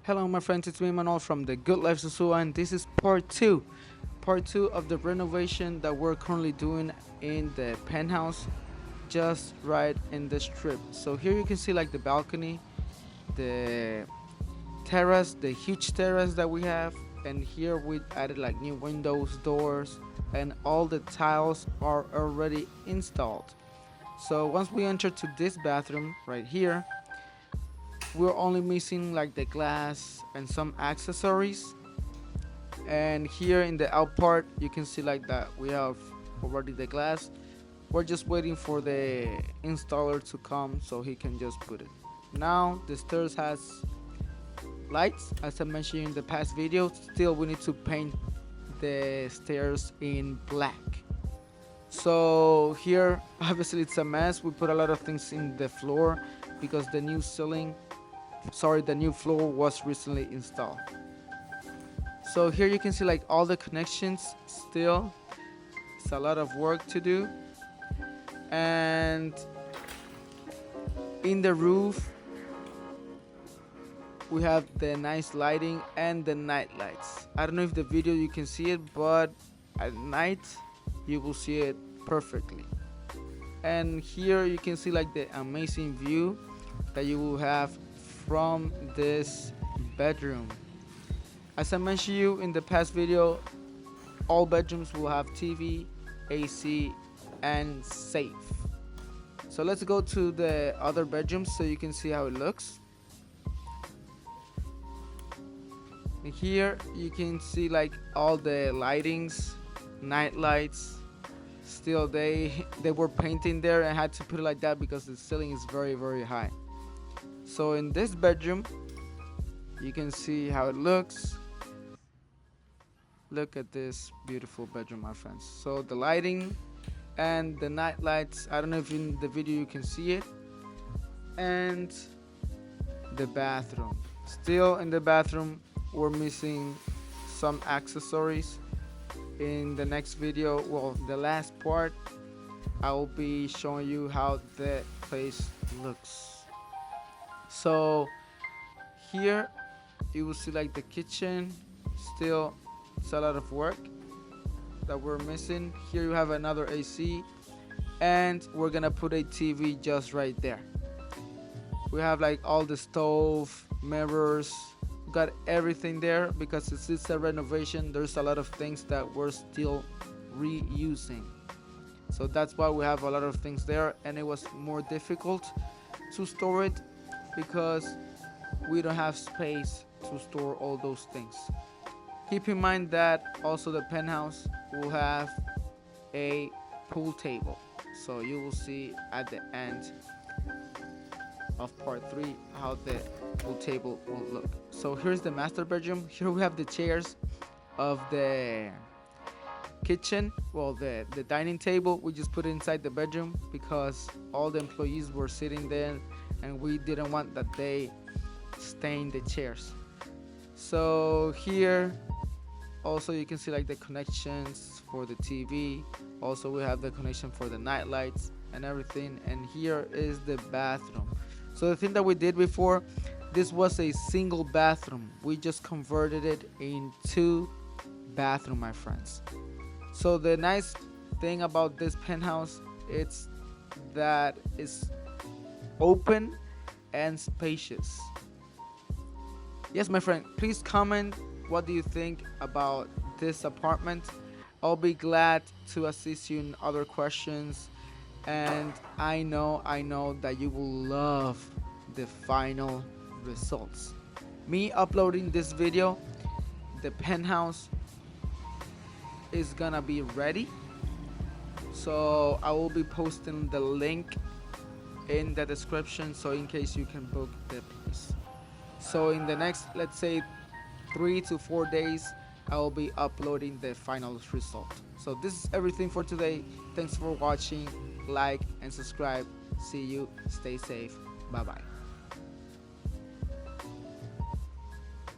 Hello my friends, it's me Manol from the Good Life Susua, and this is part two of the renovation that we're currently doing in the penthouse just right in the strip. So here you can see like the balcony, the terrace, the huge terrace that we have, and here we added like new windows, doors, and all the tiles are already installed. So once we enter to this bathroom right here, we're only missing like the glass and some accessories. And here in the out part you can see like that we have already the glass. We're just waiting for the installer to come so he can just put it. Now the stairs has lights, as I mentioned in the past video. Still we need to paint the stairs in black. So here obviously it's a mess. We put a lot of things in the floor because the new floor was recently installed. So here you can see like all the connections. Still it's a lot of work to do. And in the roof we have the nice lighting and the night lights. I don't know if the video you can see it, but at night you will see it perfectly. And here you can see like the amazing view that you will have from this bedroom. As I mentioned you in the past video, all bedrooms will have TV, AC, and safe. So let's go to the other bedrooms so you can see how it looks. And here you can see like all the lightings, night lights. Still they were painting there and had to put it like that because the ceiling is very high. So in this bedroom you can see how it looks. Look at this beautiful bedroom, my friends. So the lighting and the night lights, I don't know if in the video you can see it. And the bathroom. Still in the bathroom we're missing some accessories. In the next video, well, the last part, I will be showing you how the place looks. So here you will see like the kitchen. Still it's a lot of work that we're missing. Here you have another AC, and we're gonna put a TV just right there. We have like all the stove, mirrors, got everything there because it's a renovation. There's a lot of things that we're still reusing. So that's why we have a lot of things there, and it was more difficult to store it because we don't have space to store all those things. Keep in mind that also the penthouse will have a pool table. So you will see at the end of part 3 how the pool table will look. So here's the master bedroom. Here we have the chairs of the kitchen. Well, the dining table we just put it inside the bedroom because all the employees were sitting there and we didn't want that they stain the chairs. So here also you can see like the connections for the TV. Also we have the connection for the night lights and everything. And here is the bathroom. So the thing that we did before, this was a single bathroom. We just converted it into bathroom, my friends. So the nice thing about this penthouse, it's that it's open and spacious. Yes, my friend, please comment what do you think about this apartment. I'll be glad to assist you in other questions. And I know that you will love the final results. Me uploading this video, the penthouse is gonna be ready. So I will be posting the link in the description, so in case you can book the place. So in the next, let's say 3 to 4 days, I will be uploading the final result. So this is everything for today. Thanks for watching. Like and subscribe. See you. Stay safe. Bye bye.